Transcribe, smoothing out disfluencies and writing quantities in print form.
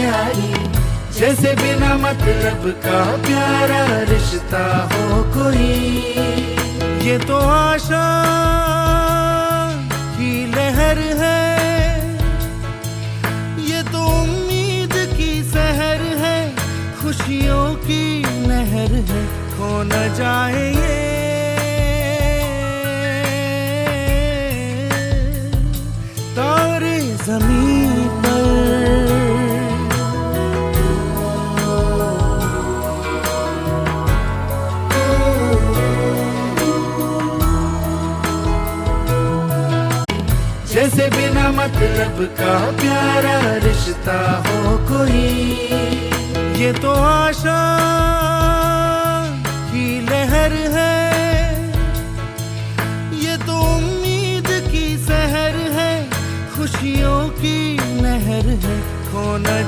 प्यारी, जैसे बिना मतलब का प्यारा रिश्ता हो कोई। ये तो आशा की लहर है, ये तो उम्मीद की सहर है, खुशियों की नहर है, खो न जाए ये तारे ज़मीन पर। जैसे बिना मतलब का प्यारा रिश्ता हो कोई। ये तो आशा की लहर है, ये तो उम्मीद की सहर है, खुशियों की नहर है, खो न